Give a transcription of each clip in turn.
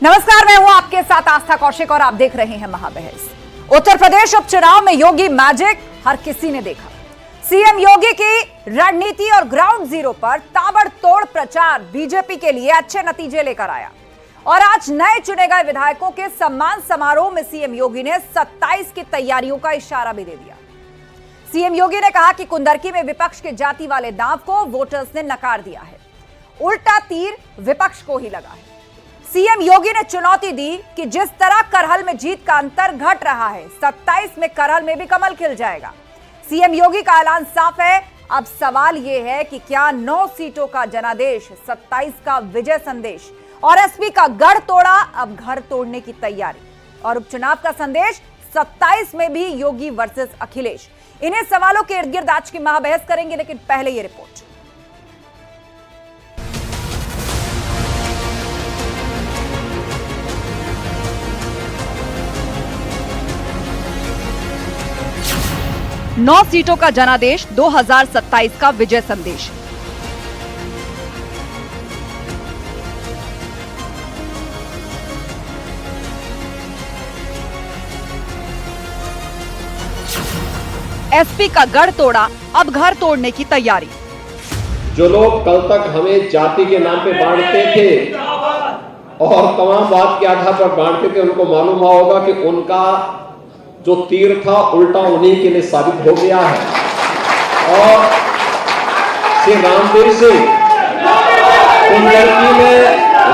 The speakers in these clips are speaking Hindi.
नमस्कार, मैं हूं आपके साथ आस्था कौशिक और आप देख रहे हैं महाबहस। उत्तर प्रदेश उपचुनाव में योगी मैजिक हर किसी ने देखा। सीएम योगी की रणनीति और ग्राउंड जीरो पर ताबड़तोड़ प्रचार बीजेपी के लिए अच्छे नतीजे लेकर आया और आज नए चुने गए विधायकों के सम्मान समारोह में सीएम योगी ने 27 की तैयारियों का इशारा भी दे दिया। सीएम योगी ने कहा कि कुंदरकी में विपक्ष के जाति वाले दांव को वोटर्स ने नकार दिया है, उल्टा तीर विपक्ष को ही लगा है। सीएम योगी ने चुनौती दी कि जिस तरह करहल में जीत का अंतर घट रहा है, 27 में करहल में भी कमल खिल जाएगा। सीएम योगी का ऐलान साफ है। अब सवाल यह है कि क्या 9 सीटों का जनादेश, 27 का विजय संदेश और एसपी का गढ़ तोड़ा अब घर तोड़ने की तैयारी और उपचुनाव का संदेश 27 में भी योगी वर्सेस अखिलेश। इन्हीं सवालों के इर्द गिर्द आज की महाबहस करेंगे, लेकिन पहले ये रिपोर्ट। नौ सीटों का जनादेश, 2027 का विजय संदेश। एसपी का गढ़ तोड़ा, अब घर तोड़ने की तैयारी। जो लोग कल तक हमें जाति के नाम पे बांटते थे और तमाम बात के आधार पर बांटते थे, उनको मालूम होगा कि उनका जो तीर था उल्टा उन्हीं के लिए साबित हो गया है। और श्री रामवीर सिंह कुंदरकी में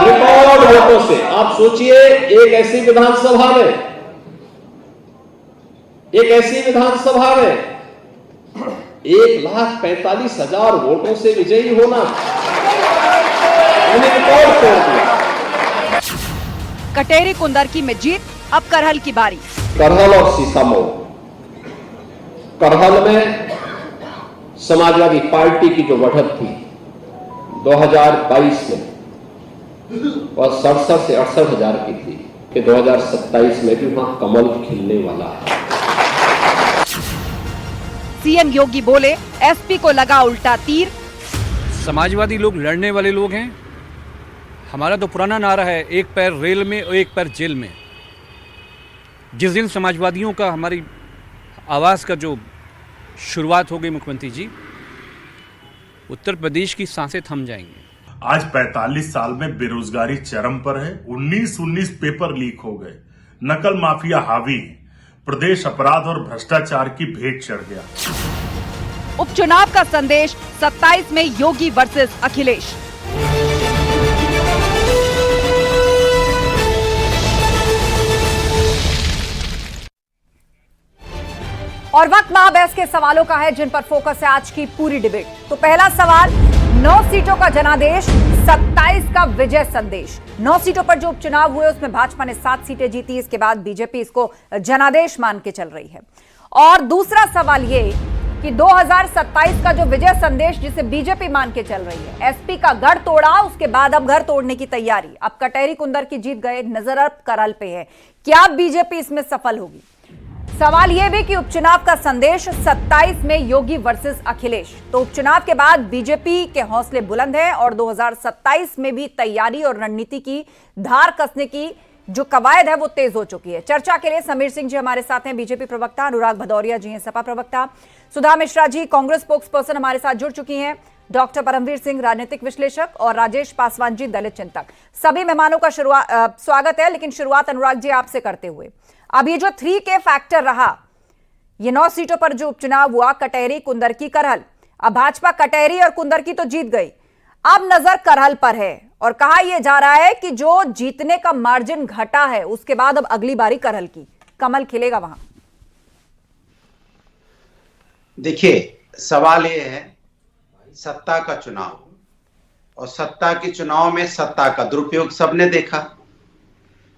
रिकॉर्ड वोटों से, आप सोचिए, एक ऐसी विधानसभा में 1,45,000 वोटों से विजयी होना, उन्हें रिकॉर्ड तोड़ दिया। कटेरी कुंदरकी में जीत, अब करहल की बारी। करहल और सीसामऊ। करहल में समाजवादी पार्टी की जो बढ़त थी 2022 में वह 67 से 68 हजार की थी कि 2027 में भी वहां कमल खिलने वाला है। सीएम योगी बोले, एसपी को लगा उल्टा तीर। समाजवादी लोग लड़ने वाले लोग हैं। हमारा तो पुराना नारा है, एक पैर रेल में और एक पैर जेल में। जिस दिन समाजवादियों का, हमारी आवाज़ का जो शुरुआत हो गई मुख्यमंत्री जी, उत्तर प्रदेश की सांसें थम जाएंगी। आज 45 साल में बेरोजगारी चरम पर है। 19 पेपर लीक हो गए, नकल माफिया हावी, प्रदेश अपराध और भ्रष्टाचार की भेंट चढ़ गया। उपचुनाव का संदेश 27 में योगी वर्सेस अखिलेश। और वक्त महाबहस के सवालों का है, जिन पर फोकस है आज की पूरी डिबेट। तो पहला सवाल, 9 सीटों का जनादेश, 27 का विजय संदेश। 9 सीटों पर जो उपचुनाव हुए उसमें भाजपा ने 7 सीटें जीती, इसके बाद बीजेपी इसको जनादेश मान के चल रही है। और दूसरा सवाल ये कि 2027 का जो विजय संदेश जिसे बीजेपी मान के चल रही है, एसपी का गढ़ तोड़ा, उसके बाद अब घर तोड़ने की तैयारी। अब कटेरी कुंदरकी जीत गए, नजर अब करहल पे है। क्या बीजेपी इसमें सफल होगी? सवाल यह भी कि उपचुनाव का संदेश 27 में योगी वर्सेस अखिलेश। तो उपचुनाव के बाद बीजेपी के हौसले बुलंद हैं और 2027 में भी तैयारी और रणनीति की धार कसने की जो कवायद है वो तेज हो चुकी है। चर्चा के लिए समीर सिंह जी हमारे साथ हैं, बीजेपी प्रवक्ता, अनुराग भदौरिया जी हैं, सपा प्रवक्ता, सुधा मिश्रा जी कांग्रेस स्पोक्स पर्सन हमारे साथ जुड़ चुकी हैं, डॉक्टर परमवीर सिंह राजनीतिक विश्लेषक और राजेश पासवान जी दलित चिंतक। सभी मेहमानों का स्वागत है। लेकिन शुरुआत अनुराग जी आपसे करते हुए, अब ये जो 3K फैक्टर रहा, ये 9 सीटों पर जो उपचुनाव हुआ, कटेरी कुंदरकी करहल, अब भाजपा कटेरी और कुंदरकी तो जीत गई, अब नजर करहल पर है और कहा यह जा रहा है कि जो जीतने का मार्जिन घटा है उसके बाद अब अगली बारी करहल की, कमल खिलेगा वहां। देखिए, सवाल यह है, सत्ता का चुनाव और सत्ता के चुनाव में सत्ता का दुरुपयोग सबने देखा।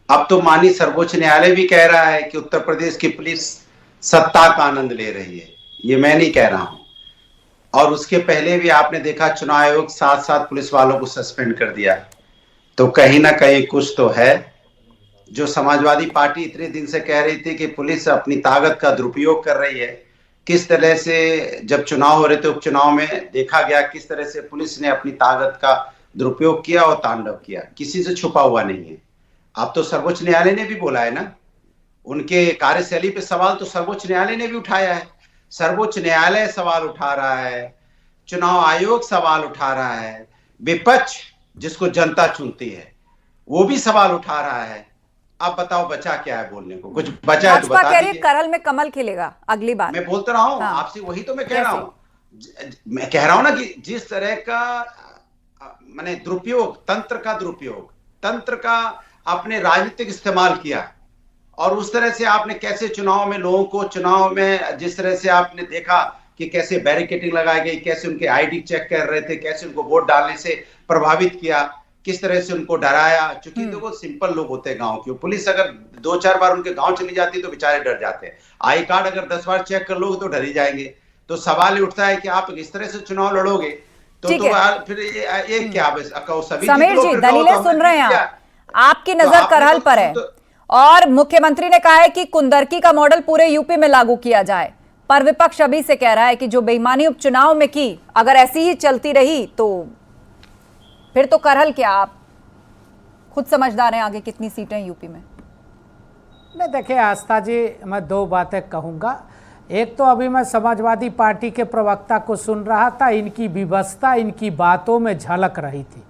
अब तो माननीय सर्वोच्च न्यायालय भी कह रहा है कि उत्तर प्रदेश की पुलिस सत्ता का आनंद ले रही है, ये मैं नहीं कह रहा हूं। और उसके पहले भी आपने देखा, चुनाव आयोग 7 पुलिस वालों को सस्पेंड कर दिया। तो कहीं ना कहीं कुछ तो है। जो समाजवादी पार्टी इतने दिन से कह रही थी कि पुलिस अपनी ताकत का दुरुपयोग कर रही है, किस तरह से जब चुनाव हो रहे थे उपचुनाव में देखा गया किस तरह से पुलिस ने अपनी ताकत का दुरुपयोग किया और तांडव किया, किसी से छुपा हुआ नहीं है। अब तो सर्वोच्च न्यायालय ने भी बोला है ना, उनके कार्यशैली पे सवाल तो सर्वोच्च न्यायालय ने भी उठाया है। सर्वोच्च न्यायालय सवाल उठा रहा है, चुनाव आयोग सवाल उठा रहा है, विपक्ष जिसको जनता चुनती है वो भी सवाल उठा रहा है। अब बताओ बचा क्या है बोलने को? कुछ बचा है तो भाजपा बता कह रही है दीजिए। करहल में कमल खिलेगा अगली बार। मैं बोलता रहा हूं हाँ। आपसे, वही तो मैं कह रहा हूं। मैं कह रहा हूं ना कि जिस तरह का माने दुरुपयोग, तंत्र का आपने राजनीतिक इस्तेमाल किया, और उस तरह से आपने कैसे चुनाव में लोगों को, चुनाव में जिस तरह से आपने देखा कि कैसे बैरिकेडिंग लगाई गई, कैसे उनके आईडी चेक कर रहे थे, कैसे उनको वोट डालने से प्रभावित किया, किस तरह से उनको डराया। चूंकि देखो सिंपल लोग होते हैं गांव के, पुलिस अगर 2-4 बार उनके गांव चली जाती तो बेचारे डर जाते हैं। आई कार्ड अगर 10 बार चेक कर लोगे तो डर ही जाएंगे। तो सवाल ये उठता है कि आप इस तरह से चुनाव लड़ोगे तो फिर ये क्या कहो? सभी समीर जी दलीलें सुन रहे हैं आपकी नजर तो करहल पर है, और मुख्यमंत्री ने कहा है कि कुंदरकी का मॉडल पूरे यूपी में लागू किया जाए, पर विपक्ष अभी से कह रहा है कि जो बेईमानी उपचुनाव में की अगर ऐसी ही चलती रही तो फिर तो करहल क्या, आप खुद समझदार हैं, आगे कितनी सीटें यूपी में? नहीं देखिए आस्था जी, मैं दो बातें कहूँगा। एक तो अभी मैं समाजवादी पार्टी के प्रवक्ता को सुन रहा था, इनकी विवशता इनकी बातों में झलक रही थी।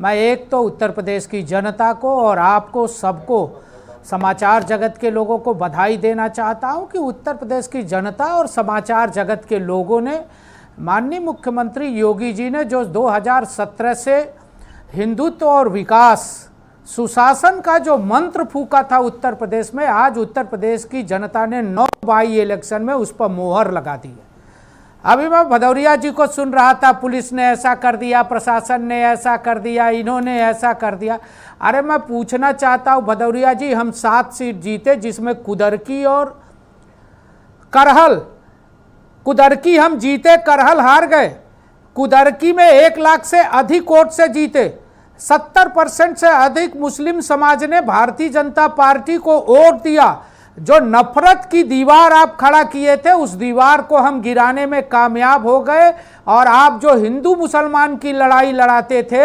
मैं एक तो उत्तर प्रदेश की जनता को और आपको सबको, समाचार जगत के लोगों को बधाई देना चाहता हूं कि उत्तर प्रदेश की जनता और समाचार जगत के लोगों ने, माननीय मुख्यमंत्री योगी जी ने जो 2017 से हिंदुत्व और विकास, सुशासन का जो मंत्र फूका था उत्तर प्रदेश में, आज उत्तर प्रदेश की जनता ने 9 बाई इलेक्शन में उस पर मोहर लगा दी है। अभी मैं भदौरिया जी को सुन रहा था, पुलिस ने ऐसा कर दिया, प्रशासन ने ऐसा कर दिया, इन्होंने ऐसा कर दिया। अरे मैं पूछना चाहता हूँ भदौरिया जी, हम 7 सीट जीते जिसमें कुदरकी और करहल, कुदरकी हम जीते, करहल हार गए। कुदरकी में 1 लाख से अधिक वोट से जीते, 70% से अधिक मुस्लिम समाज ने भारतीय जनता पार्टी को वोट दिया। जो नफरत की दीवार आप खड़ा किए थे उस दीवार को हम गिराने में कामयाब हो गए, और आप जो हिंदू मुसलमान की लड़ाई लड़ाते थे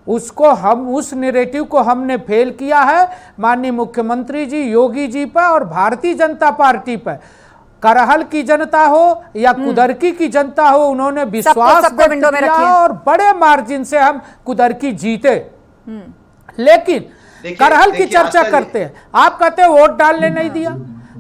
उसको हम, उस नैरेटिव को हमने फेल किया है। माननीय मुख्यमंत्री जी योगी जी पर और भारतीय जनता पार्टी पर, करहल की जनता हो या कुदरकी की जनता हो, उन्होंने विश्वास व्यक्त किया और बड़े मार्जिन से हम कुदरकी जीते। लेकिन करहल की चर्चा करते हैं, आप कहते हैं वोट डालने नहीं दिया।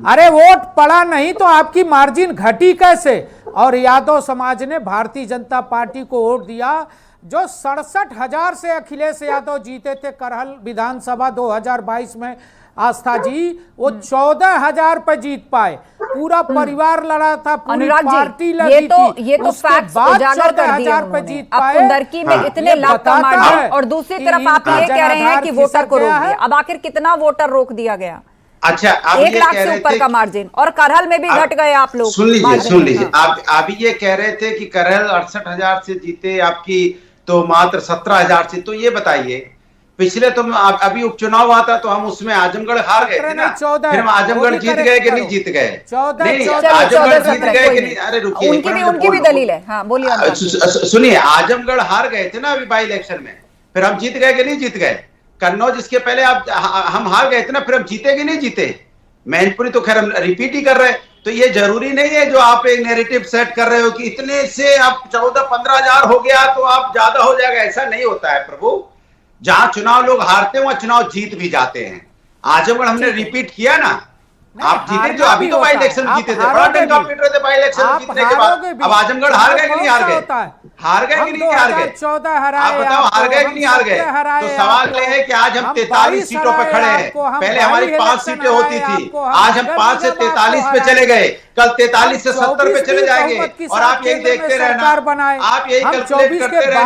अरे वोट पड़ा नहीं तो आपकी मार्जिन घटी कैसे? और यादव समाज ने भारतीय जनता पार्टी को वोट दिया, जो 67,000 से अखिलेश यादव जीते थे करहल विधानसभा 2022 में। आस्था जी वो 14,000 पे जीत पाए, पूरा परिवार लड़ा था, पूरी पार्टी लड़ी थी। ये तो फैक्ट्स उजागर कर दिए उन्होंने। अब कुंदरकी में इतने लाख का मार्जिन, और दूसरी तरफ आप ये कह रहे हैं कि वोटर को रोक दिया। अब आखिर कितना वोटर रोक दिया गया? अच्छा, 1 लाख से ऊपर का मार्जिन, और करहल में भी घट गए आप लोग। सुन लीजिए आप अभी ये कह रहे थे कि करहल 68,000 से जीते, आपकी तो मात्र 17,000 से। तो ये बताइए, पिछले तो अभी उपचुनाव हुआ था तो हम उसमें आजमगढ़ हार गए थे ना, फिर हम आजमगढ़ जीत गए कि नहीं जीत गए? नहीं, आजमगढ़ जीत गए कि नहीं? अरे रुकिए, उनकी भी दलील है। हाँ बोलिए। सुनिए, आजमगढ़ हार गए थे ना अभी बाई इलेक्शन में, फिर हम जीत गए कि नहीं जीत गए? कन्नौज इसके पहले हम हार गए थे ना, फिर हम जीते कि नहीं जीते? मैनपुरी तो खैर हम रिपीट ही कर रहे हैं। तो ये जरूरी नहीं है जो आप एक नैरेटिव सेट कर रहे हो कि इतने से आप 14-15 हजार हो गया तो आप ज्यादा हो जाएगा। ऐसा नहीं होता है प्रभु। जहां चुनाव लोग हारते हैं वहां चुनाव जीत भी जाते हैं। आजमगढ़ हमने रिपीट किया ना, आप जीते जो अभी तो बाई इलेक्शन जीते थे, बड़ा टंका पीट रहे थे बाई इलेक्शन जीतने के बाद। अब आजमगढ़ हार गए कि नहीं हार गए? हार गए कि नहीं हार गए? 14 आप बताओ, हार गए कि नहीं हार गए? तो सवाल ये है कि आज हम 43 सीटों पे खड़े हैं। पहले हमारी 5 सीटें होती थी, आज हम 5 से 43 पे चले गए, कल 43 से 70 पे चले जाएंगे। और आप यही देखते रहना, आप यही कैलकुलेट करते रहना।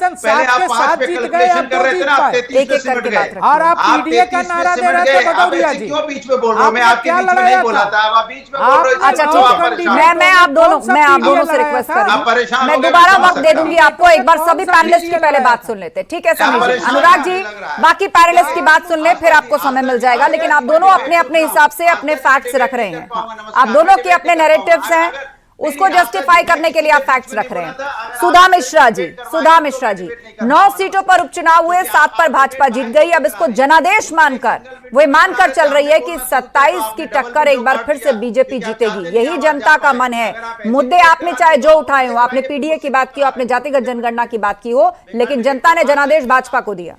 पहले आप 5 पे कैलकुलेशन कर रहे थे ना, आप 33 पे सिमट गए, और आप पीडीए का नारा दे रहे थे भदौरिया जी। क्यों बीच में बोल रहे हो? मैं आपके बीच में नहीं बोला था, आप बीच में बोल रहे थे। अच्छा ठीक है, मैं आप दोनों से रिक्वेस्ट कर रही हूं, मैं दोबारा वक्त दे दूंगी आपको। एक बार सभी पैनलिस्ट की पहले बात सुन लेते, ठीक है समीर जी, अनुराग जी, बाकी पैनलिस्ट की बात सुन ले, फिर आपको समय मिल जाएगा। लेकिन आप दोनों अपने अपने हिसाब से अपने फैक्ट्स रख रहे हैं, आप दोनों के अपने नैरेटिव्स हैं उसको जस्टिफाई करने के लिए आप फैक्ट्स रख रहे हैं। सुधा मिश्रा जी 9 सीटों पर उपचुनाव हुए, 7 पर भाजपा जीत गई। अब इसको जनादेश मानकर वो मानकर चल रही है कि 27 की टक्कर एक बार फिर से बीजेपी जीतेगी। यही जनता का मन है। मुद्दे आपने चाहे जो उठाए हो, आपने पीडीए की बात की हो, आपने जातिगत जनगणना की बात की हो, लेकिन जनता ने जनादेश भाजपा को दिया।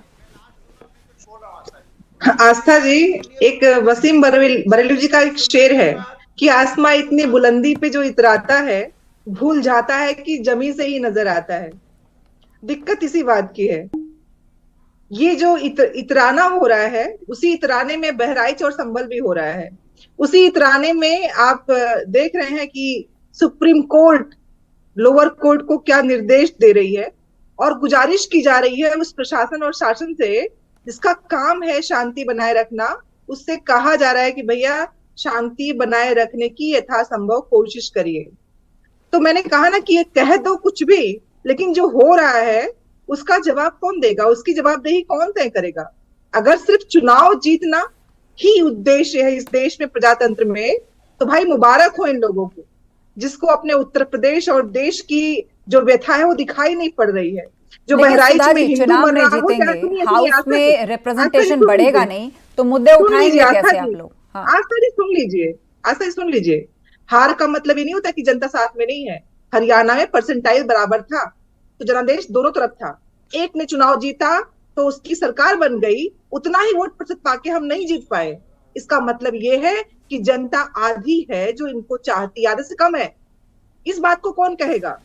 आस्था जी, एक वसीम बरेलवी जी का एक शेर है कि आसमां इतनी बुलंदी पे जो इतराता है भूल जाता है कि जमीन से ही नजर आता है। दिक्कत इसी बात की है। ये जो इतराना हो रहा है, उसी इतराने में बहराइच और संभल भी हो रहा है। उसी इतराने में आप देख रहे हैं कि सुप्रीम कोर्ट लोअर कोर्ट को क्या निर्देश दे रही है और गुजारिश की जा रही है उस प्रशासन और शासन से जिसका काम है शांति बनाए रखना। उससे कहा जा रहा है कि भैया शांति बनाए रखने की यथासंभव कोशिश करिए। तो मैंने कहा ना कि ये कह दो कुछ भी, लेकिन जो हो रहा है उसका जवाब कौन देगा, उसकी जवाबदेही कौन तय करेगा? अगर सिर्फ चुनाव जीतना ही उद्देश्य है इस देश में, प्रजातंत्र में, तो भाई मुबारक हो इन लोगों को जिसको अपने उत्तर प्रदेश और देश की जो व्यथा है वो दिखाई नहीं पड़ रही है। जो बहराइच में हिंदू चुनाव मर में रहा हो, जीतेंगे, हाउस में रिप्रेजेंटेशन बढ़ेगा नहीं, तो मुद्दे उठाएंगे कैसे आप लोग? आस्था जी सुन लीजिए, हार का मतलब ये नहीं होता कि जनता साथ में नहीं है। हरियाणा में परसेंटाइल बराबर था, तो जनादेश दोनों तरफ था। एक ने चुनाव जीता तो उसकी सरकार बन गई, उतना ही वोट प्रतिशत पाके हम नहीं जीत पाए। इसका मतलब ये है कि जनता आधी है जो इनको चाहती, आधे से कम है। इस बात को कौन कहेगा?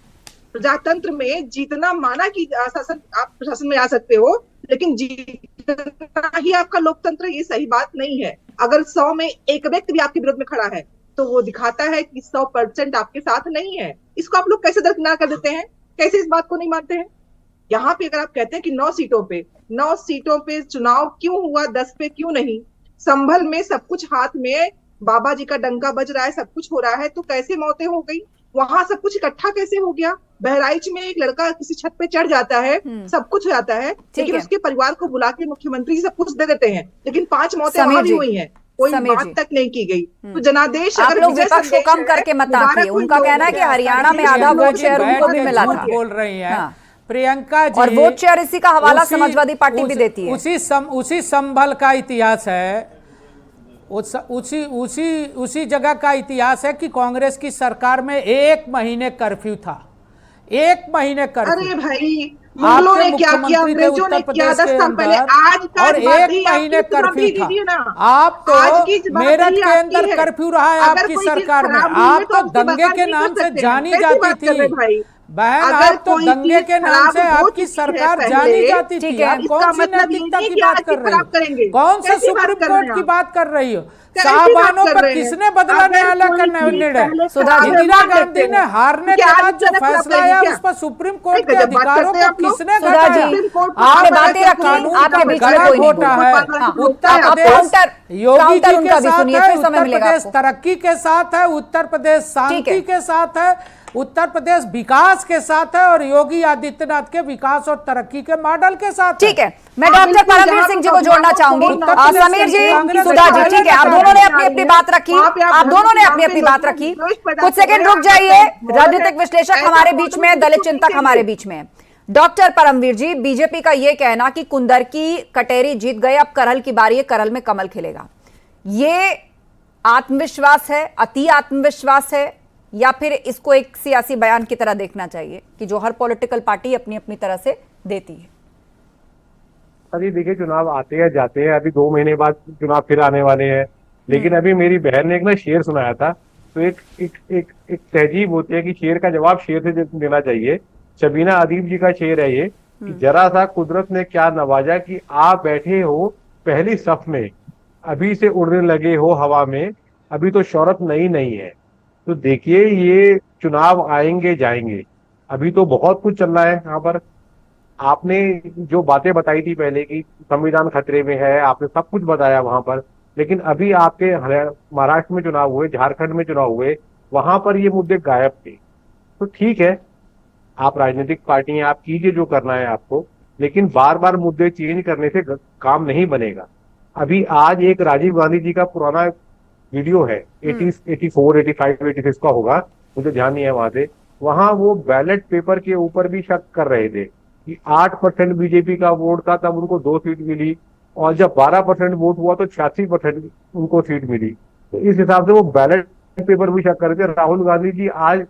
प्रजातंत्र में जीतना माना कि शासन, आप प्रशासन में आ सकते हो, लेकिन जीतना ही आपका लोकतंत्र, ये सही बात नहीं है। अगर 100 में एक व्यक्ति भी आपके विरोध में खड़ा है तो वो दिखाता है कि 100% आपके साथ नहीं है। इसको आप लोग कैसे दरकिनार कर देते हैं? कैसे इस बात को नहीं मानते हैं? यहाँ पे अगर आप कहते हैं कि 9 सीटों पे चुनाव क्यों हुआ, 10 पे क्यों नहीं? संभल में सब कुछ हाथ में बाबा जी का डंका बज रहा है, सब कुछ हो रहा है, तो कैसे मौतें हो गई? वहां सब कुछ इकट्ठा कैसे हो गया? बहराइच में एक लड़का किसी छत पे चढ़ जाता है, सब कुछ हो जाता है, लेकिन उसके परिवार को बुला के मुख्यमंत्री जी सब कुछ दे देते हैं, लेकिन 5 मौतें वहां भी हुई हैं, कोई बात तक नहीं की गई। तो जनादेश, आप लोग विपक्ष को कम करके मत आंकिए। उनका कहना है कि हरियाणा में आधा वोट शेयर उनको भी मिला था। बोल रही है प्रियंका जी, और वोट शेयर इसी का हवाला समाजवादी पार्टी भी देती है। उसी संभल का इतिहास है, उसी जगह का इतिहास है कि कांग्रेस की सरकार में 1 महीने कर्फ्यू था, 1 महीने कर्फ्यू। अरे भाई, मुगलों ने क्या किया, अंग्रेजों ने क्या 10 साल पहले, आज का और 1 महीने कर्फ्यू था। आप तो मेरठ के अंदर कर्फ्यू रहा है आपकी सरकार में। आप तो दंगे के नाम से जानी जाती थी बहन, आप तो दंगे के नाम से आपकी सरकार जानी जाती थी। आप कौन सी नैतिकता की बात कर रही हो? कौन सा सुप्रीम कोर्ट की बात कर रही हो? साहबानों पर किसने बदला न्यायालय का निर्णय? इंदिरा गांधी ने हारने के बाद जो फैसला आया उस पर सुप्रीम कोर्ट के अधिकारों को किसने घटाया? आपने बातें रखी, आपके बीच में कोई घोटा है। उत्तर प्रदेश योगी जी के साथ है, उत्तर प्रदेश तरक्की के साथ है, उत्तर प्रदेश शांति के साथ है, उत्तर प्रदेश विकास के साथ है और योगी आदित्यनाथ के विकास और तरक्की के मॉडल के साथ। ठीक है, मैं डॉक्टर परमवीर सिंह जी को जोड़ना चाहूंगी। समीर जी, सुधा जी, ठीक है, आप दोनों ने अपनी अपनी बात रखी, कुछ सेकंड रुक जाइए। राजनीतिक विश्लेषक हमारे बीच में, दलित चिंतक हमारे बीच में। डॉक्टर परमवीर जी, बीजेपी का यह कहना कि कुंदर की कटेरी जीत गए, अब करहल की बारी है, करहल में कमल खिलेगा, ये आत्मविश्वास है, अति आत्मविश्वास है, या फिर इसको एक सियासी बयान की तरह देखना चाहिए कि जो हर पॉलिटिकल पार्टी अपनी अपनी तरह से देती है? अभी देखिए, चुनाव आते हैं जाते हैं, अभी 2 महीने बाद चुनाव फिर आने वाले हैं, लेकिन अभी मेरी बहन ने एक ना शेर सुनाया था, तो एक तहजीब होती है कि शेर का जवाब शेर से देना चाहिए। शबीना अदीब जी का शेर है ये कि जरा सा कुदरत ने क्या नवाजा कि आप बैठे हो पहली सफ में, अभी से उड़ने लगे हो हवा में, अभी तो शौहरत नई है। तो देखिए, ये चुनाव आएंगे जाएंगे, अभी तो बहुत कुछ चल रहा है यहाँ पर। आपने जो बातें बताई थी पहले कि संविधान खतरे में है, आपने सब कुछ बताया वहां पर, लेकिन अभी आपके महाराष्ट्र में चुनाव हुए, झारखंड में चुनाव हुए, वहां पर ये मुद्दे गायब थे। तो ठीक है, आप राजनीतिक पार्टी हैं, आप कीजिए जो करना है आपको, लेकिन बार बार मुद्दे चेंज करने से काम नहीं बनेगा। अभी आज एक राजीव गांधी जी का पुराना वीडियो है, 84, 85, 86 का होगा, मुझे ध्यान नहीं है वहां से, वहां वो बैलेट पेपर के ऊपर भी शक कर रहे थे कि 8% बीजेपी का वोट था, तब उनको 2 सीट मिली, और जब 12% वोट हुआ तो 86% उनको सीट मिली। तो इस हिसाब से वो बैलेट पेपर भी शक कर रहे थे। राहुल गांधी जी आज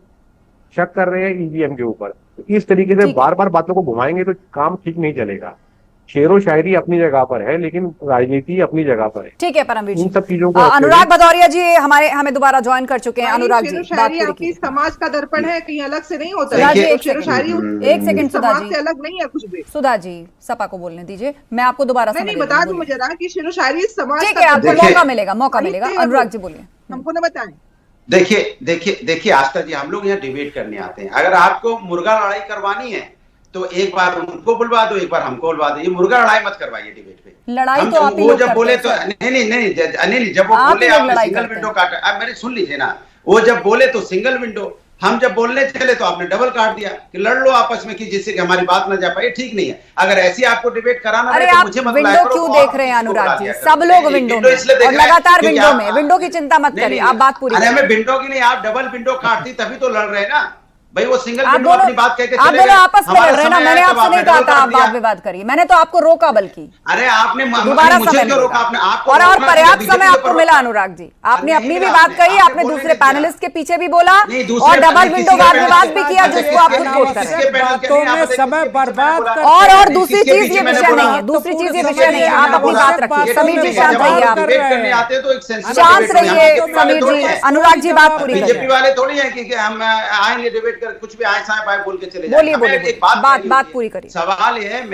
शक कर रहे हैं ईवीएम के ऊपर। तो इस तरीके से बार बार बातों को घुमाएंगे तो काम ठीक नहीं चलेगा। शेरो शायरी अपनी जगह पर है, लेकिन राजनीति अपनी जगह पर है। ठीक है परमवीर जी, इन सब चीजों को अनुराग भदौरिया जी हमें दोबारा ज्वाइन कर चुके हैं। अनुराग जी, बात पूरी आपकी समाज का दर्पण है, कहीं अलग से नहीं होता सुधा जी, है। एक सेकंड सुधा समाज जी, से अलग नहीं है कुछ भी। सुधा जी सपा को बोलने दीजिए, मैं आपको दोबारा नहीं बता दूं मुझे कि शेरो शायरी समाज। ठीक है, आपको मौका मिलेगा। अनुराग जी बोलिए, हमको ना बताएं। देखिए आस्था जी, हम लोग यहाँ डिबेट करने आते हैं। अगर आपको मुर्गा लड़ाई करवानी है तो एक बार उनको बुलवा दो, एक बार हमको बुलवा दो। ये मुर्गा लड़ाई मत करवाइए डिबेट पे। लड़ाई तो आप ही वो लोग जब बोले तो करते नहीं, जब वो बोले आपने सिंगल विंडो काटा, अब मेरे सुन लीजिए ना, वो जब बोले तो सिंगल विंडो, हम जब बोलने चले तो आपने डबल काट दिया कि लड़ लो आपस में, कि जिससे कि हमारी बात ना जा पाए। ठीक नहीं है। अगर ऐसी आपको डिबेट कराना है तो मुझे मत बुलाया करो। क्यों देख रहे हैं अनुराग जी? सब लोग विंडो में और लगातार विंडो में। विंडो की चिंता मत करिए, आप बात पूरी करिए। हमें विंडो की नहीं, आप डबल विंडो काटती तभी तो लड़ रहे ना भाई। वो सिंगल विंडो अपनी बात कहकर आप दोनों आपस में लड़ रहे हैं ना। मैंने आपसे नहीं कहा था आप वाद विवाद करिए, मैंने तो आपको रोका। बल्कि अरे आपने दोबारा मुझे क्यों रोका? आपने और पर्याप्त समय आपको मिला अनुराग जी। आपने अपनी भी बात कही, आपने दूसरे पैनलिस्ट के पीछे भी बोला और डबल विंडो वाद विवाद भी किया, जिसको आप खुद कोट कर रहे हैं। समय बर्बाद और दूसरी चीज ये विषय नहीं है, दूसरी चीज ये विषय नहीं है। आप अपनी बात रखिए। समीर जी शांत रहिए, आप शांत रहिए। समीर जी, अनुराग जी बात पूरी बीजेपी वाले थोड़ी है कि हम आएंगे डिबेट कर कुछ भी आए पाए बोल के चले जाएंगे। बोलिए, बात पूरी करिए। सवाल ये है,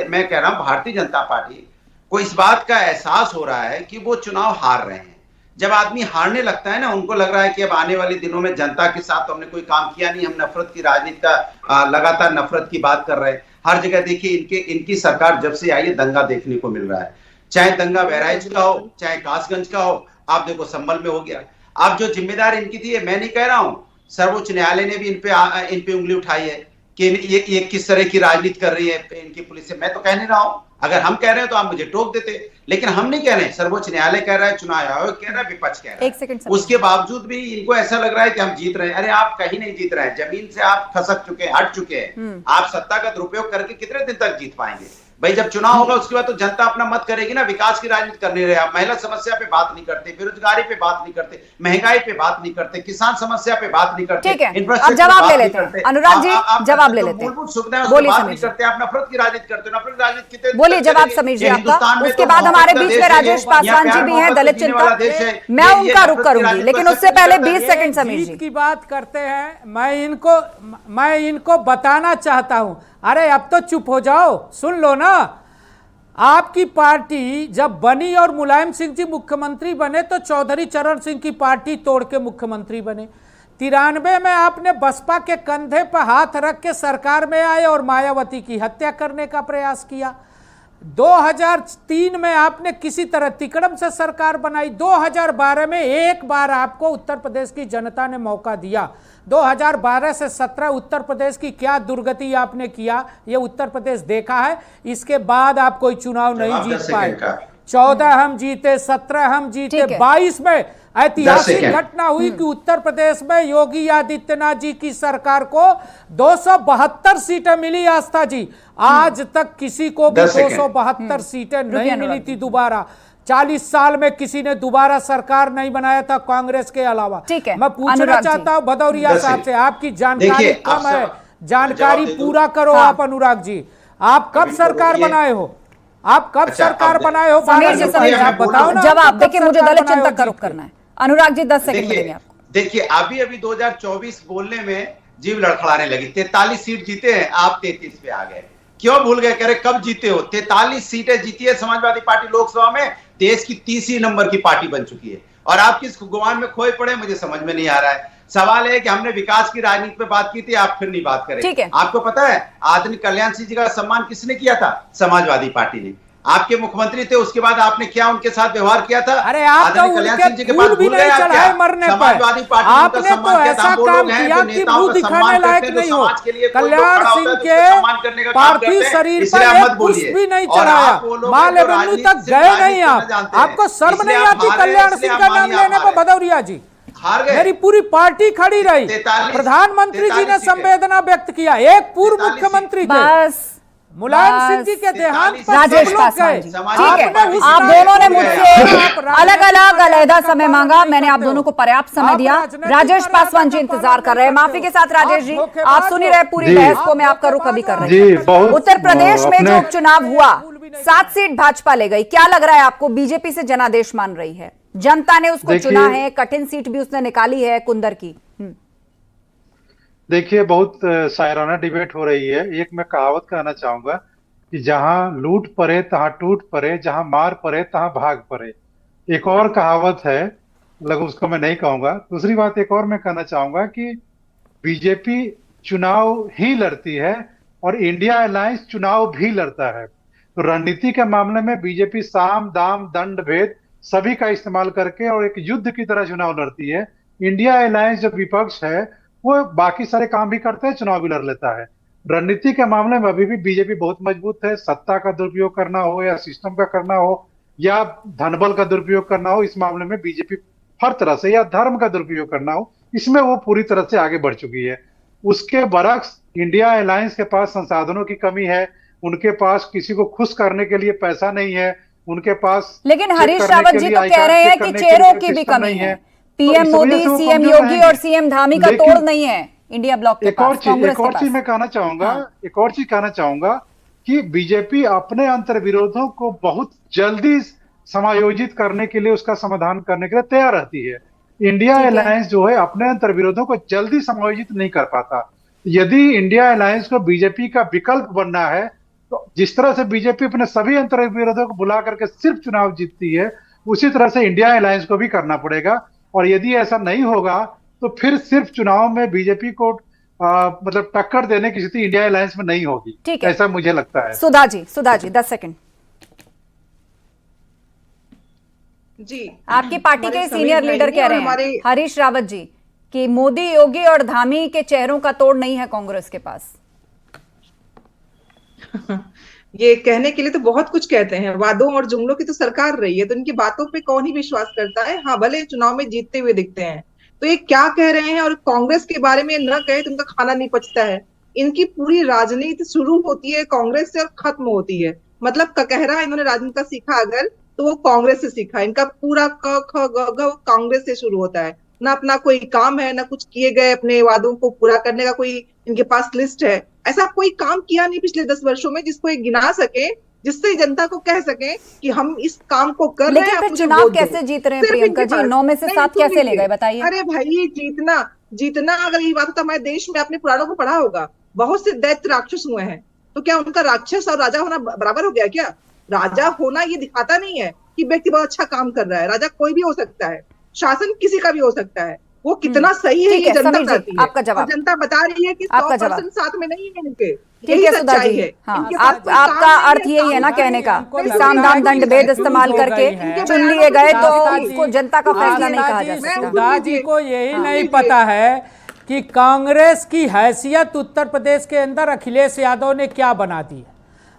मैं कह रहा हूं भारतीय जनता पार्टी को इस बात का एहसास हो रहा है कि वो चुनाव हार रहे हैं। जब आदमी हारने लगता है ना, उनको लग रहा है कि अब आने वाले दिनों में जनता के साथ तो हमने कोई काम किया नहीं, हम नफरत की राजनीति का लगातार नफरत की बात कर रहे हैं। हर जगह देखिए इनकी सरकार जब से आई है दंगा देखने को मिल रहा है। चाहे दंगा बहराइच का हो, चाहे कासगंज का हो, आप देखो संभल में हो गया। अब जो जिम्मेदार इनकी थी, मैं नहीं कह रहा हूं, सर्वोच्च न्यायालय ने भी इन पे उंगली उठाई है कि ये किस तरह की राजनीति कर रही है इनकी पुलिस से। मैं तो कह नहीं रहा हूं, अगर हम कह रहे हैं तो आप मुझे टोक देते, लेकिन हम नहीं कह रहे हैं। सर्वोच्च न्यायालय कह रहा है, चुनाव आयोग कह रहा है, विपक्ष कह रहा है। उसके बावजूद भी इनको ऐसा लग रहा है कि हम जीत रहे हैं। अरे आप कहीं नहीं जीत रहे हैं, जमीन से आप खसक चुके हैं, हट चुके हैं। आप सत्ता का दुरुपयोग करके कितने दिन तक जीत पाएंगे भाई? जब चुनाव होगा उसके बाद तो जनता अपना मत करेगी ना। विकास की राजनीति करने रहे आप, महिला समस्या पे बात नहीं करते, बेरोजगारी पे बात नहीं करते, महंगाई पे बात नहीं करते, किसान समस्या पे बात नहीं करते। ठीक है, अब जवाब ले लेते हैं अनुराग जी, जवाब ले लेते हैं। मूलभूत सुविधाएं बोलिए बात समीर नहीं जी, करते, आप नफरत की राजनीति करते हो। नफरत राजनीति कितने बोलिए जवाब समीर जी आपका। उसके बाद हमारे बीच में राजेश पासवान जी भी हैं, दलित चिंतक, मैं उनका रुख करूंगी, लेकिन उससे पहले 20 सेकंड समीर जी की बात करते हैं। मैं इनको बताना चाहता हूं, अरे अब तो चुप हो जाओ, सुन लो ना। आपकी पार्टी जब बनी और मुलायम सिंह जी मुख्यमंत्री बने तो चौधरी चरण सिंह की पार्टी तोड़ के मुख्यमंत्री बने। 93 में आपने बसपा के कंधे पर हाथ रख के सरकार में आए और मायावती की हत्या करने का प्रयास किया। 2003 में आपने किसी तरह तिकड़म से सरकार बनाई। 2012 में एक बार आपको उत्तर प्रदेश की जनता ने मौका दिया। 2012 से 17 उत्तर प्रदेश की क्या दुर्गति आपने किया, ये उत्तर प्रदेश देखा है। इसके बाद आप कोई चुनाव नहीं जीत पाए। 14 हम जीते, 17 हम जीते, 22 में ऐतिहासिक घटना हुई कि उत्तर प्रदेश में योगी आदित्यनाथ जी की सरकार को 272 सीटें मिली। आस्था जी, आज तक किसी को भी 272 सीटें नहीं मिली थी दोबारा। 40 साल में किसी ने दोबारा सरकार नहीं बनाया था कांग्रेस के अलावा। मैं पूछना चाहता हूं भदौरिया साहब से, आपकी जानकारी कम है, जानकारी पूरा करो। आप अनुराग जी, आप कब सरकार बनाए हो? आप कब सरकार बनाए हो? आप बताओ ना। जवाब देखिए, मुझे दलित चिंतक का रुख करना है। अनुराग जी 10 सेकंड मिलेंगे आपको। देखिए अभी 2024 बोलने में जीव लड़खड़ाने लगी। 43 सीट जीते हैं, आप 33 पे आ गए। क्यों भूल गए? कह रहे कब जीते हो? 43 सीटें जीती है समाजवादी पार्टी लोकसभा में, देश की तीसरी नंबर की पार्टी बन चुकी है, और आप किस गुमान में खोए पड़े मुझे समझ में नहीं आ रहा है। सवाल है कि हमने विकास की राजनीति पे बात की थी, आप फिर नहीं बात करें। आपको पता है आदरणीय कल्याण सिंह जी का सम्मान किसने किया था? समाजवादी पार्टी ने। आपके मुख्यमंत्री थे, उसके बाद आपने क्या उनके साथ व्यवहार किया था? अरे आप तो उनके फूल भी नहीं चढ़ाए मरने पर। आपने तो ऐसा काम किया कि मुंह दिखाने लायक नहीं हो। कल्याण सिंह के पार्थिव शरीर पर एक पुष्प भी नहीं चढ़ाया, माल एवेन्यू तक गए नहीं आप। आपको शर्म नहीं आती कल्याण सिंह का नाम लेने पर भदौरिया जी? हार गए। मेरी पूरी पार्टी खड़ी रही, 43 प्रधानमंत्री जी ने सीटें। संवेदना व्यक्त किया, एक पूर्व 43 मुख्यमंत्री थे बस मुलायम सिंह जी के देहांत पर राजेश सब लोग पासवान गए। जी, समाजवादी ठीक है, पार्टी आप से दोनों ने टूट गए। मुझसे आप अलग अलग अलहदा समय मांगा, नहीं मैंने आप करते दोनों हो। को पर्याप्त समय आप दिया। राजनीतिक राजेश मर्यादा पासवान जी का इंतजार कर पालन रहे हैं। नहीं माफी के करते साथ हो। राजेश जी, आप आप धोखेबाज सुन ही हो। रहे पूरी जी। बहस को, मैं आपका रुख अभी कर रही हूँ। जी बहुत उत्तर प्रदेश में जो अपने उपचुनाव हुआ 7 सीट भाजपा ले गई, क्या लग रहा है आपको? बीजेपी से जनादेश मान रही है, जनता ने उसको देखिए- चुना है, कठिन सीट भी उसने निकाली है कुंदर की। देखिए बहुत शायराना डिबेट हो रही है। एक मैं कहावत कहना चाहूंगा कि जहां लूट पड़े तहां टूट पड़े, जहां मार पड़े तहां भाग पड़े। एक और कहावत है, मतलब उसको मैं नहीं कहूंगा। दूसरी बात एक और मैं कहना चाहूंगा कि बीजेपी चुनाव ही लड़ती है और इंडिया अलायंस चुनाव भी लड़ता है। तो रणनीति के मामले में बीजेपी साम दाम दंड भेद सभी का इस्तेमाल करके और एक युद्ध की तरह चुनाव लड़ती है। इंडिया अलायंस जो विपक्ष है वो बाकी सारे काम भी करते हैं, चुनाव भी लड़ लेता है। रणनीति के मामले में अभी भी बीजेपी बहुत मजबूत है। सत्ता का दुरुपयोग करना हो या सिस्टम का करना हो या धनबल का दुरुपयोग करना हो, इस मामले में बीजेपी हर तरह से, या धर्म का दुरुपयोग करना हो, इसमें वो पूरी तरह से आगे बढ़ चुकी है। उसके बरक्स इंडिया अलायंस के पास संसाधनों की कमी है, उनके पास किसी को खुश करने के लिए पैसा नहीं है, उनके पास लेकिन चेक हरीश करने रावत के जी लिए तो आई कह कार्ड रहे चेक हैं कि करने के लिए चेहरों की भी सिस्टम कमी नहीं है। तो पीएम इस वजह मोदी, से वो सीएम कमजोर योगी रहेंगे। और सीएम धामी का लेकिन तोड़ नहीं है इंडिया ब्लॉक के एक और पास, कांग्रेस के चीज पास। मैं कहना चाहूंगा, हाँ। एक और चीज कहना चाहूंगा कि बीजेपी अपने अंतर्विरोधों को बहुत जल्दी समायोजित करने के लिए, उसका समाधान करने के लिए तैयार रहती है। इंडिया ठीक है। अलायंस जो है अपने अंतर्विरोधों को जल्दी समायोजित नहीं कर पाता। यदि इंडिया अलायंस को बीजेपी का विकल्प बनना है तो जिस तरह से बीजेपी अपने सभी अंतर्विरोधों को बुला करके सिर्फ चुनाव जीतती है, उसी तरह से इंडिया अलायंस को भी करना पड़ेगा। और यदि ऐसा नहीं होगा तो फिर सिर्फ चुनाव में बीजेपी को मतलब टक्कर देने की स्थिति इंडिया अलायंस में नहीं होगी, ठीक है। ऐसा मुझे लगता है। सुधा जी 10 सेकंड। जी आपकी पार्टी के हमारे सीनियर समीर लीडर भाई कह और रहे हैं हमारे हरीश रावत जी कि मोदी, योगी और धामी के चेहरों का तोड़ नहीं है कांग्रेस के पास। ये कहने के लिए तो बहुत कुछ कहते हैं, वादों और जुमलों की तो सरकार रही है, तो इनकी बातों पे कौन ही विश्वास करता है। हाँ, भले चुनाव में जीतते हुए दिखते हैं, तो ये क्या कह रहे हैं, और कांग्रेस के बारे में न कहे तो उनका खाना नहीं पचता है। इनकी पूरी राजनीति शुरू होती है कांग्रेस से और खत्म होती है, मतलब ककहरा इन्होंने राजनीति का सीखा अगर तो वो कांग्रेस से सीखा। इनका पूरा क ख ग घ कांग्रेस से शुरू होता है। ना अपना कोई काम है, ना कुछ किए गए अपने वादों को पूरा करने का कोई इनके पास लिस्ट है। ऐसा कोई काम किया नहीं पिछले 10 वर्षों में जिसको ये गिना सके, जिससे जनता को कह सके कि हम इस काम को कर रहे हैं। लेकिन आप फिर मुझे चुनाव वोट दो। कैसे जीत रहे हैं सिर्फ प्रियंका इनके जी? पास- 9 में से नहीं, 7 सुन कैसे ले लीजिए। गए बताइए। अरे भाई, जीतना अगर ये बात होता, हमारे देश में अपने पुराणों को पढ़ा होगा, बहुत से दैत्य राक्षस हुए हैं, तो क्या उनका राक्षस और राजा होना बराबर हो गया क्या? राजा होना ये दिखाता नहीं है कि व्यक्ति बहुत अच्छा काम कर रहा है। राजा कोई भी हो सकता है, शासन किसी का भी हो सकता है। वो कितना सही है ठीक ये है, जनता समीर जी, बताती है। आपका जवाब। और जनता बता रही है कि आपका 100% साथ में नहीं है इनके। ठीक यही है सुधा सच्चाई जी, है। हाँ, इनके पास कोई काम आपका नहीं अर्थ यही है ना काम कहने का, हमको कि लग साम रहा दाम है दंड कि भेद confuse इस्तेमाल हो करके गई है। चुन लिए गए तो शास्ता जी, उसको जनता का फैसला नहीं कहा जा सकता। सुधा जी को यही नहीं पता है कि कांग्रेस की हैसियत उत्तर प्रदेश के अंदर अखिलेश यादव ने क्या बना दी है।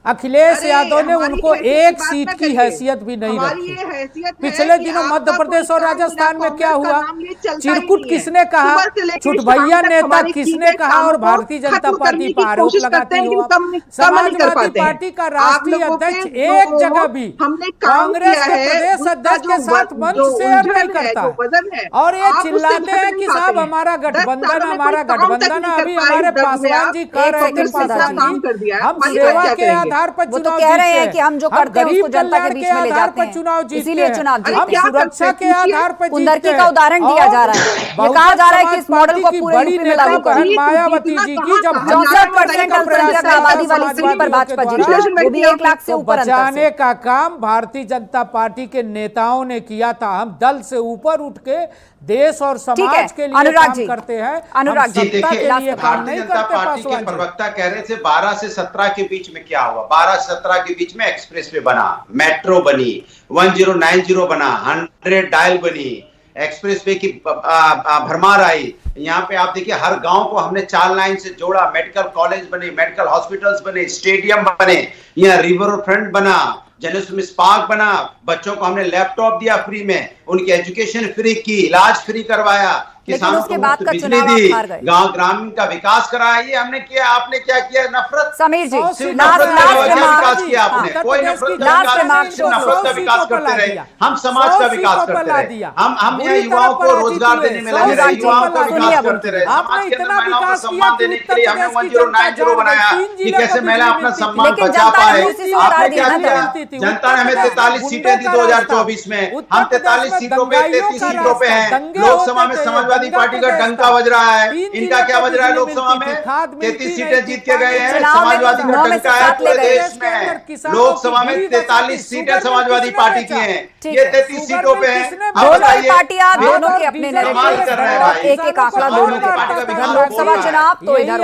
अखिलेश अरे, यादव ने हमारी उनको हैसियत एक की बात सीट ना की करिए। हैसियत भी नहीं हमारी रखी। ये हैसियत है पिछले कि दिनों आपका मध्य प्रदेश कोई और काम राजस्थान में बिना क्या कांग्रेस हुआ, का नाम लिए चलता ही चिरकुट नहीं है। किसने कहा, सुबह से लेकर छुटभैया शाम तक नेता हमारे किसने किए कहा और कामों को भारतीय जनता खत्म पार्टी करने पर की आरोप कोशिश करते लगाती हैं, लेकिन हो। कम नहीं कर समाजवादी पाते हैं। पार्टी का आप राष्ट्रीय लोगों पे अध्यक्ष जो एक जगह भी हमने काम कांग्रेस किया के है, प्रदेश उसका अध्यक्ष के जो साथ मंच जो शेयर उलझन नहीं है, करता जो वजन है, और ये आप उससे चिल्लाते भटक हैं नहीं कि पाते साहब हैं। हमारा 10 गठबंधन, सालों में हमारा कोई काम तक गठबंधन नहीं है। कर अभी पाए, हमारे दर्द में पासवान आप जी कह रहे थे, कांग्रेस ने इतना पासवान काम कर दिया जी है, हम हमारे पास सेवा क्या के करेंगे? आधार पर वो तो चुनाव कह रहे हैं जीतते कि हम जो करते हैं गरीब उसको जनता के कल्याण बीच के में ले आधार जाते पर हैं, चुनाव जीतते इसीलिए हैं। चुनाव हम जीतते हैं। सुरक्षा के आधार पर कुंदर जीतते की का हैं। उदाहरण दिया और जा रहा है। ये बहुजन कहा जा रहा है कि समाज इस मॉडल को पार्टी की पूरे बड़ी यूपी में नेता लागू बहन करें। मायावती जी की जब 64% का प्रयास अल्पसंख्यक किया आबादी वाली समाजवादी सीट पर लोगों के भाजपा जीती, द्वारा, वो भी 1 लाख से तो ऊपर अंतर बचाने से। का काम भारतीय जनता पार्टी के नेताओं ने किया था। हम दल से ऊपर उठ के देश और समाज के लिए अनुराग काम जी, करते हैं। अनुराग हम जी, सत्ता देखिए, के लिए काम भारतीय नहीं जनता करते। पार्टी के पासवान जी, प्रवक्ता कह रहे थे 12 से 17 के बीच में क्या हुआ। 12 से 17 के बीच में एक्सप्रेस वे बना, मेट्रो बनी, 1090 बना, 100 डायल बनी, एक्सप्रेस वे की भरमार आई। यहाँ पे आप देखिए हर गांव को हमने 4 लाइन से जोड़ा, मेडिकल कॉलेज बने, मेडिकल हॉस्पिटल्स बने, स्टेडियम बने, यहाँ रिवर फ्रंट बना, जनरल पार्क बना, बच्चों को हमने लैपटॉप दिया फ्री में, उनकी एजुकेशन फ्री की, इलाज फ्री करवाया, किसानों को मुफ्त बिजली दी, गांव ग्रामीण का विकास कराया। ये हमने किया। आपने क्या किया? नफरत। समीर जी, विकास किया आपने। कोई नफरत का विकास करते रहे। हम समाज का विकास करते रहे। हम यहाँ युवाओं को रोजगार देने में लगे रहे, युवाओं का विकास करते रहे। समाज के अंदर महिलाओं को सम्मान देने के लिए हमने 1090 बनाया कि कैसे महिला अपना सम्मान बचा पाए। आपने क्या किया? जनता ने हमें 43 सीटें दी 2024 में। हम 43 सीटों पे 33 सीटों पे हैं। लोकसभा में समाजवादी पार्टी का डंका बज रहा है। इनका क्या बज रहा है? लोकसभा में 33 सीटें जीत के गए हैं। समाजवादी का डंका है पूरे देश में। लोकसभा में 43 सीटें समाजवादी पार्टी की हैं। ये 33 सीटों पे हैं। दोनों पार्टियां, दोनों के अपने एक आंकड़ा, दोनों के इधर लोकसभा चुनाव तो इधर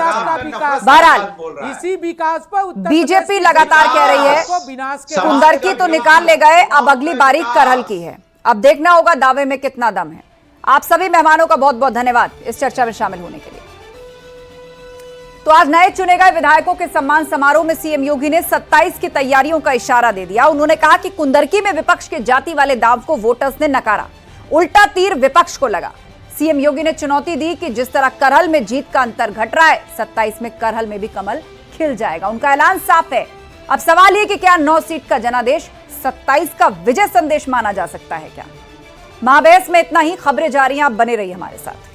बहरहाल इसी विकास पर बीजेपी लगातार कह रही है कुंदरकी तो निकाल ले गए, अब अगली बारी करहल की है। अब देखना होगा दावे में कितना दम है। आप सभी मेहमानों का बहुत बहुत धन्यवाद इस चर्चा में शामिल होने के लिए। तो आज नए चुने गए विधायकों के सम्मान समारोह में सीएम योगी ने 27 की तैयारियों का इशारा दे दिया। उन्होंने कहा कि कुंदरकी में विपक्ष के जाति वाले दाव को वोटर्स ने नकारा, उल्टा तीर विपक्ष को लगा। सीएम योगी ने चुनौती दी कि जिस तरह करहल में जीत का अंतर घट रहा है, 27 में करहल में भी कमल खिल जाएगा। उनका ऐलान साफ है। अब सवाल यह कि क्या 9 सीट का जनादेश 27 का विजय संदेश माना जा सकता है क्या? महाबहस में इतना ही। खबरें जारी हैं, आप बने रहिए हमारे साथ।